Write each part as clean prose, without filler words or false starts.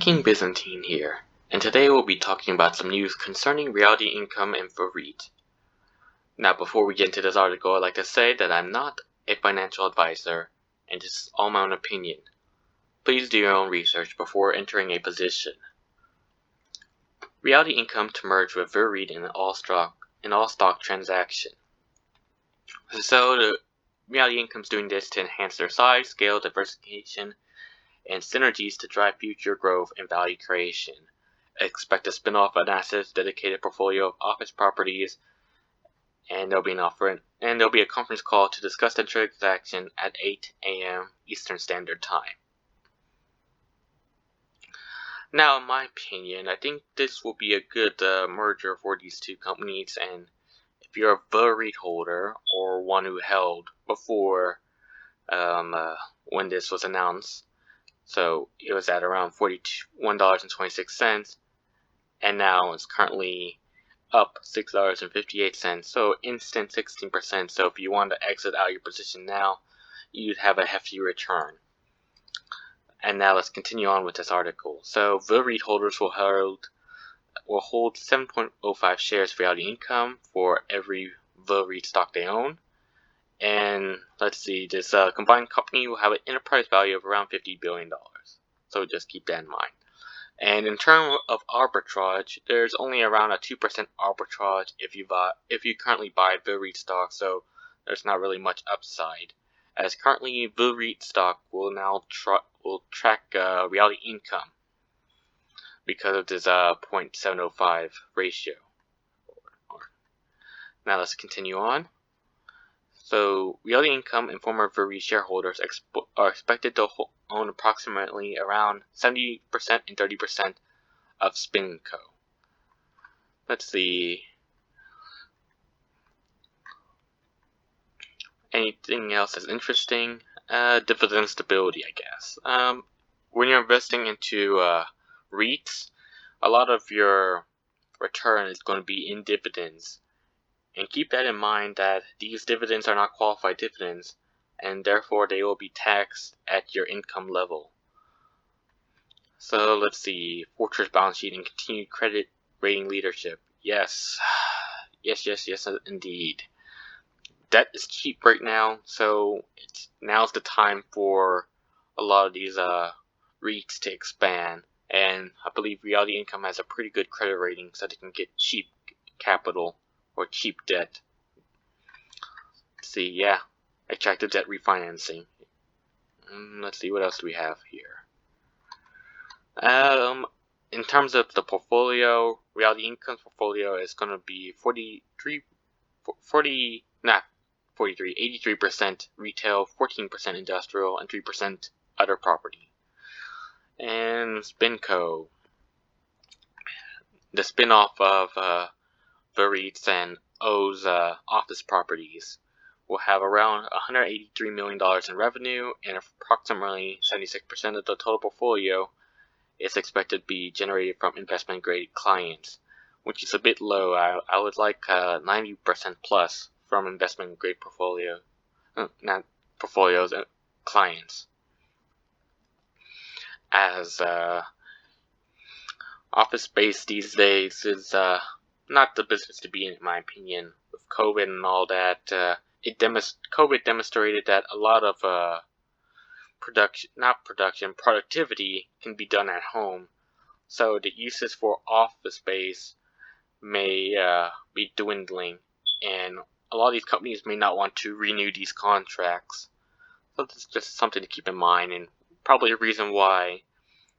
King Byzantine here, and today we'll be talking about some news concerning Realty Income and VEREIT. Now, before we get into this article, I'd like to say that I'm not a financial advisor, and this is all my own opinion. Please do your own research before entering a position. Realty Income to merge with VEREIT in an all-stock transaction. So, the Realty Income's doing this to enhance their size, scale, diversification, and synergies to drive future growth and value creation. Expect a spin-off an assets dedicated portfolio of office properties, and there'll be a conference call to discuss the transaction at 8 a.m. Eastern Standard Time. Now, in my opinion, I think this will be a good merger for these two companies, and if you're a VEREIT holder or one who held before when this was announced, so it was at around $41.26, and now it's currently up $6.58, so instant 16%. So if you want to exit out your position now, you'd have a hefty return. And now let's continue on with this article. So VEREIT holders will hold 7.05 shares of Realty Income for every VEREIT stock they own. And let's see, this combined company will have an enterprise value of around $50 billion. So just keep that in mind. And in terms of arbitrage, there's only around a 2% arbitrage if you currently buy VEREIT stock, so there's not really much upside. As currently, VEREIT stock will now track Realty Income because of this 0.705 ratio. Now let's continue on. So, Realty Income and former VEREIT shareholders are expected to own approximately around 70% and 30% of SpinCo. Let's see. Anything else that's interesting? Dividend stability, I guess. When you're investing into REITs, a lot of your return is going to be in dividends. And keep that in mind that these dividends are not qualified dividends, and therefore they will be taxed at your income level. So let's see, fortress balance sheet and continued credit rating leadership. Yes, indeed. Debt is cheap right now, so now's the time for a lot of these REITs to expand. And I believe Realty Income has a pretty good credit rating, so they can get cheap capital or cheap debt. Let's see, yeah, attractive debt refinancing. Let's see, what else do we have here? In terms of the portfolio, Realty Income's portfolio is going to be 83% retail, 14% industrial, and 3% other property. And SpinCo, the spin-off of VEREITs and O's office properties, will have around $183 million in revenue, and approximately 76% of the total portfolio is expected to be generated from investment-grade clients, which is a bit low. I would like 90% plus from investment-grade portfolios and clients, as office space these days is not the business to be in my opinion. With COVID and all that, COVID demonstrated that a lot of productivity can be done at home. So the uses for office space may be dwindling, and a lot of these companies may not want to renew these contracts. So this is just something to keep in mind, and probably a reason why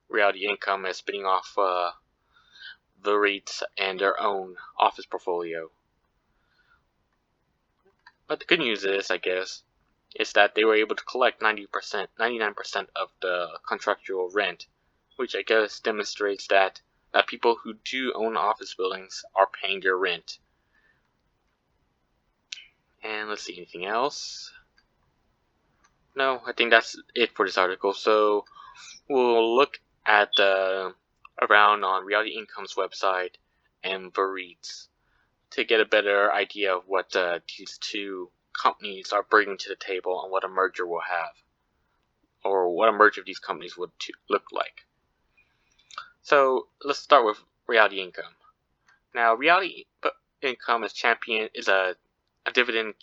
Realty Income is spinning off the REITs and their own office portfolio. But the good news is, I guess, is that they were able to collect 99% of the contractual rent, which I guess demonstrates that people who do own office buildings are paying their rent. And let's see, anything else? No, I think that's it for this article. So we'll look at around on Realty Income's website and VEREITs to get a better idea of what these two companies are bringing to the table and what a merger will have, or what a merger of these companies would look like. So let's start with Realty Income. Now, Realty Income is a dividend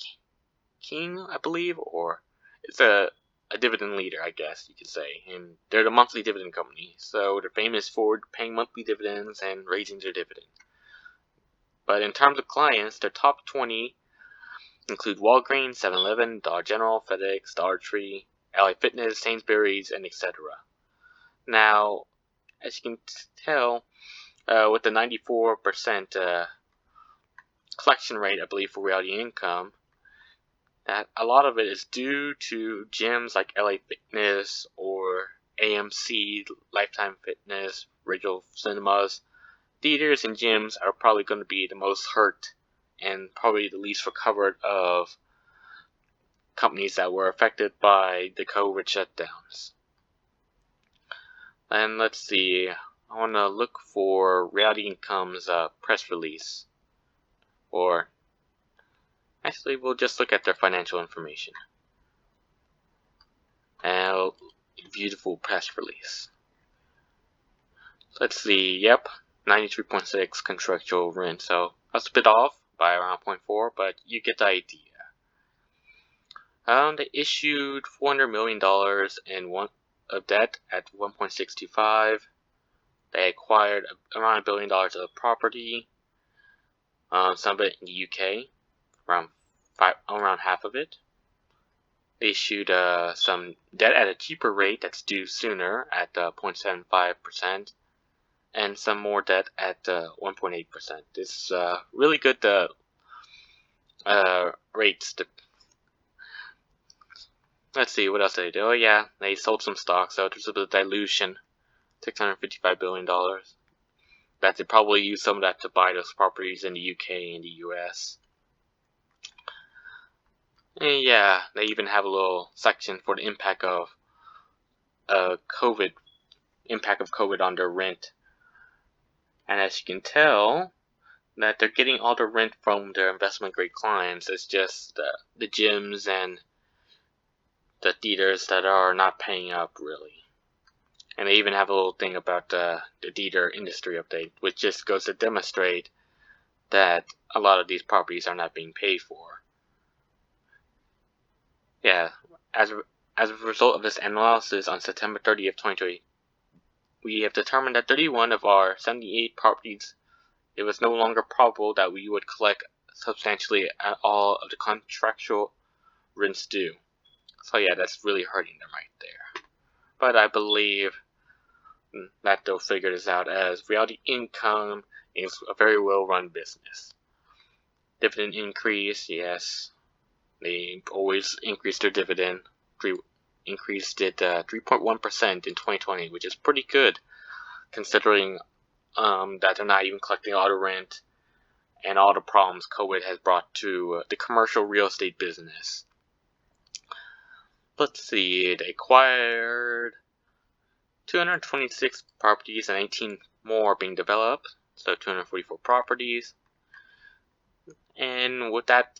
king, I believe, or it's a dividend leader, I guess you could say. And they're the monthly dividend company, so they're famous for paying monthly dividends and raising their dividend. But in terms of clients, their top 20 include Walgreens, 7-Eleven, Dollar General, FedEx, Dollar Tree, LA Fitness, Sainsbury's, and etc. Now, as you can tell, with the 94% collection rate, I believe, for Realty Income, that a lot of it is due to gyms like LA Fitness or AMC, Lifetime Fitness, Original Cinemas. Theaters and gyms are probably going to be the most hurt and probably the least recovered of companies that were affected by the COVID shutdowns. And let's see, I want to look for Realty Income's press release. Or actually, we'll just look at their financial information. And beautiful press release. Let's see, yep, 93.6 contractual rent, so that's a bit off by around 0.4, but you get the idea. They issued $400 million of debt at 1.625. They acquired around $1 billion of property, some of it in the UK, around half of it. They issued some debt at a cheaper rate that's due sooner at 0.75%, and some more debt at 1.8%. This really good rates. Let's see, what else did they do? Oh yeah, they sold some stocks, so there's a bit of dilution. $655 billion. That they probably used some of that to buy those properties in the UK and the US. And yeah, they even have a little section for the impact of COVID on their rent. And as you can tell, that they're getting all the rent from their investment grade clients. It's just the gyms and the theaters that are not paying up really. And they even have a little thing about the theater industry update, which just goes to demonstrate that a lot of these properties are not being paid for. Yeah, as a result of this analysis on September 30th, 2020, we have determined that 31 of our 78 properties, it was no longer probable that we would collect substantially at all of the contractual rents due. So yeah, that's really hurting them right there. But I believe that they'll figure this out, as Realty Income is a very well-run business. Dividend increase, yes. They always increase their dividend. Increased it 3.1% in 2020, which is pretty good, considering that they're not even collecting all the rent and all the problems COVID has brought to the commercial real estate business. Let's see, they acquired 226 properties and 18 more being developed, so 244 properties. And with that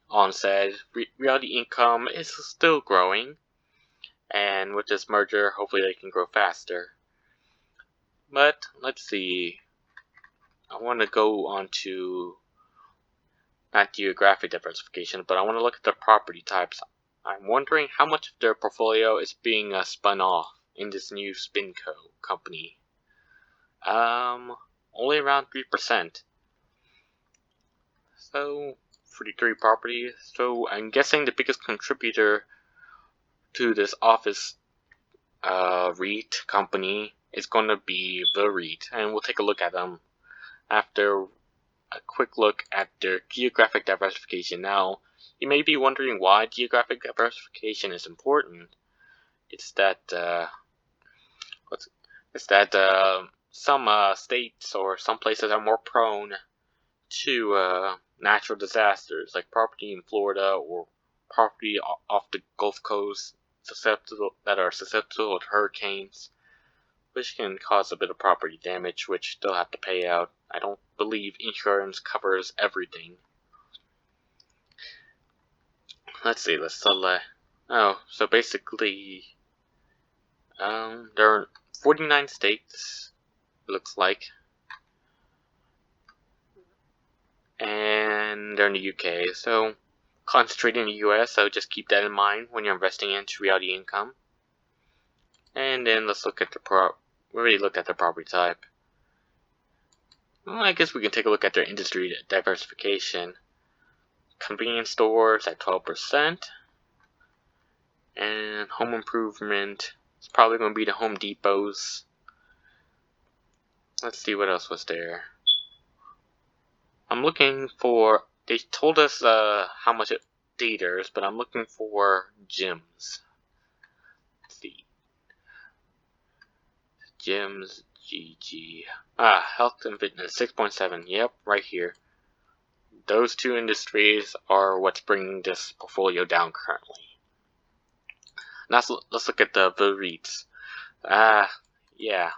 on said, Realty Income is still growing, and with this merger, hopefully they can grow faster. But let's see, I want to go on to not geographic diversification, but I want to look at the property types. I'm wondering how much of their portfolio is being spun off in this new SpinCo company. Only around 3%. So 43 properties. So I'm guessing the biggest contributor to this office REIT company is going to be VEREIT, and we'll take a look at them after a quick look at their geographic diversification. Now, you may be wondering why geographic diversification is important. It's that some states or some places are more prone to natural disasters, like property in Florida or property off the Gulf Coast that are susceptible to hurricanes, which can cause a bit of property damage, which they'll have to pay out. I don't believe insurance covers everything. Let's see, let's select. Oh, so basically, there are 49 states it looks like. And they're in the UK, so concentrated in the US, so just keep that in mind when you're investing into Realty income. And then let's look at the we already looked at the property type. Well, I guess we can take a look at their industry diversification. Convenience stores at 12%. And home improvement, it's probably going to be the Home Depots. Let's see what else was there. I'm looking for, they told us how much theaters, but I'm looking for gyms. Let's see. Gyms, GG. Health and fitness, 6.7. Yep, right here. Those two industries are what's bringing this portfolio down currently. Now let's look at the VEREITs. Yeah.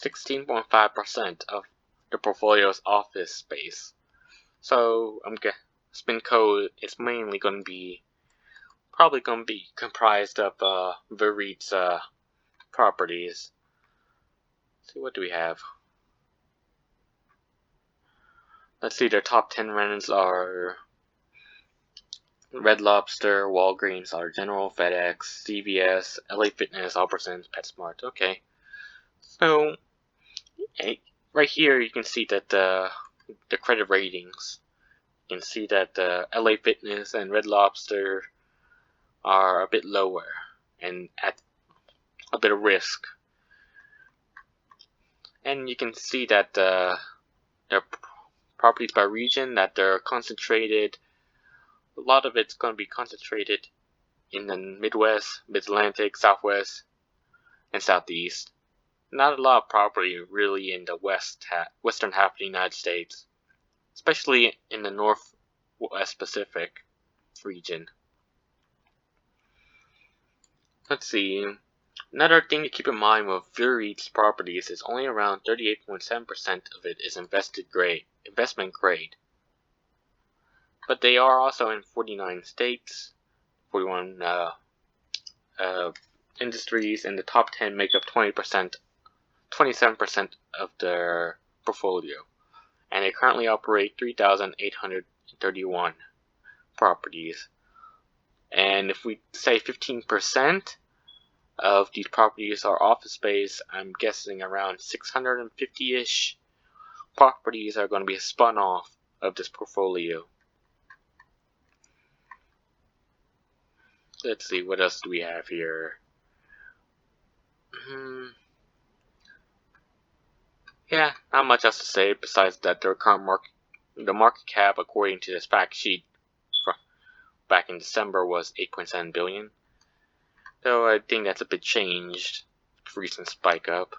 16.5% of the portfolio's office space. So spin code is mainly going to be comprised of VEREIT's properties. Let's see, what do we have? Let's see, their top 10 rents are Red Lobster, Walgreens, Dollar General, FedEx, CVS, LA Fitness, Albertsons, PetSmart. Okay, so right here you can see that the credit ratings. You can see that LA Fitness and Red Lobster are a bit lower and at a bit of risk. And you can see that their properties by region, that they're concentrated. A lot of it's going to be concentrated in the Midwest, Mid-Atlantic, Southwest, and Southeast. Not a lot of property really in the western half of the United States, especially in the Northwest Pacific region. Let's see. Another thing to keep in mind with VEREIT's properties is only around 38.7% of it is investment grade. But they are also in 49 states, 41 industries, and the top 10 make up 27% of their portfolio. And they currently operate 3,831 properties. And if we say 15% of these properties are office space, I'm guessing around 650-ish properties are going to be spun off of this portfolio. Let's see, what else do we have here? Yeah, not much else to say besides that their current the market cap, according to this fact sheet back in December, was 8.7 billion. Though I think that's a bit changed. Recent spike up.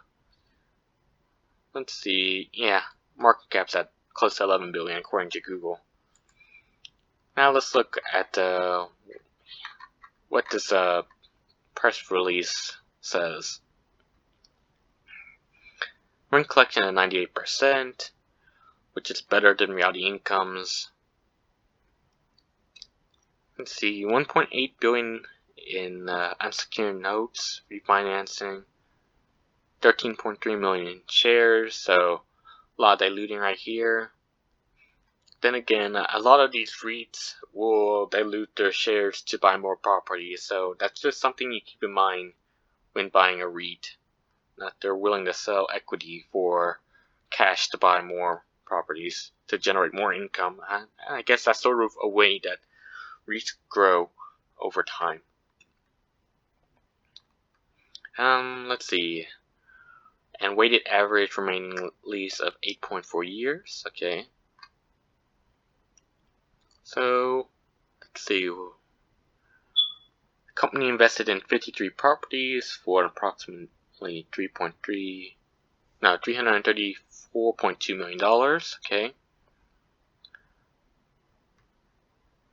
Let's see. Yeah, market cap's at close to 11 billion according to Google. Now let's look at what this press release says. Rent collection at 98%, which is better than Realty income's. Let's see, 1.8 billion in unsecured notes, refinancing, 13.3 million shares, so a lot of diluting right here. Then again, a lot of these REITs will dilute their shares to buy more properties, so that's just something you keep in mind when buying a REIT. That they're willing to sell equity for cash to buy more properties to generate more income. And I guess that's sort of a way that REITs grow over time. Let's see. And weighted average remaining lease of 8.4 years. Okay. So, let's see. The company invested in 53 properties for approximately $334.2 million. Okay.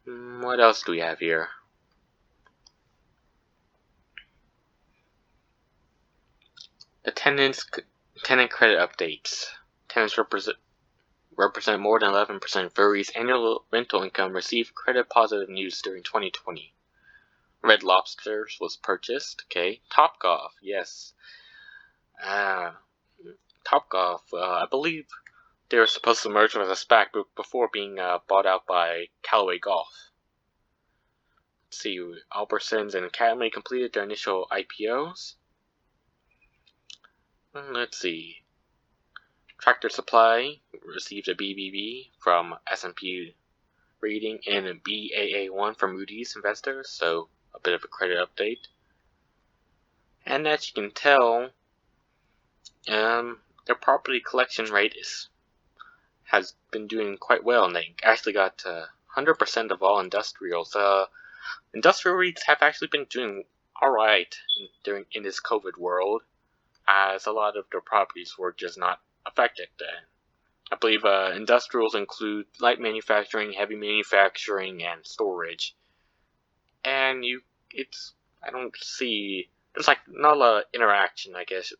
What else do we have here? The tenant credit updates. Tenants represent more than 11% of VEREIT's annual rental income received credit positive news during 2020. Red Lobsters was purchased. Okay. Topgolf, yes. Topgolf. I believe they were supposed to merge as a SPAC before being bought out by Callaway Golf. Let's see, Albertsons and Academy completed their initial IPOs. Let's see. Tractor Supply received a BBB from S&P rating and a Baa1 from Moody's investors, so a bit of a credit update. And as you can tell, their property collection rate has been doing quite well, and they actually got 100% of all industrials. Industrial REITs have actually been doing alright in this COVID world, as a lot of their properties were just not affected. I believe industrials include light manufacturing, heavy manufacturing, and storage. And I don't see, there's like not a lot of interaction, I guess,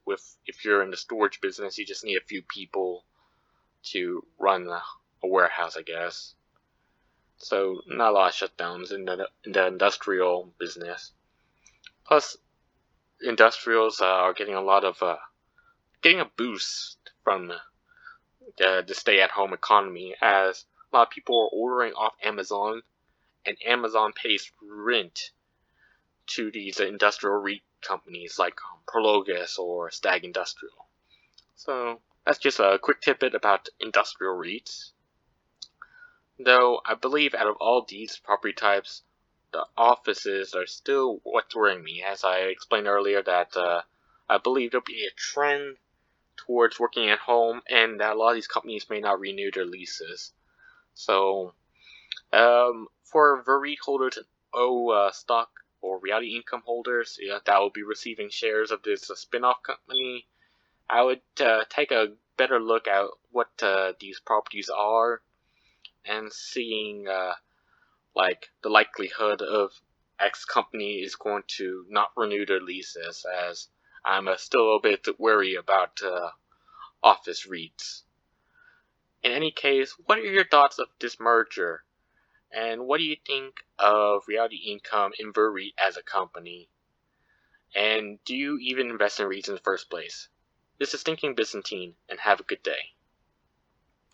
if you're in the storage business. You just need a few people to run a warehouse, I guess. So not a lot of shutdowns in the industrial business. Plus, industrials are getting getting a boost from the stay-at-home economy, as a lot of people are ordering off Amazon, and Amazon pays rent to these industrial REIT companies like Prologis or Stag Industrial. So that's just a quick tidbit about industrial REITs. Though I believe out of all these property types, the offices are still what's worrying me. As I explained earlier, that I believe there'll be a trend towards working at home, and that a lot of these companies may not renew their leases. So, for VEREIT holders and stock or Realty income holders that will be receiving shares of this spin-off company, I would take a better look at what these properties are, and seeing like the likelihood of X company is going to not renew their leases, as I'm still a bit wary about office REITs. In any case, what are your thoughts of this merger? And what do you think of Realty Income and VEREIT as a company? And do you even invest in REITs in the first place? This is Thinking Byzantine, and have a good day.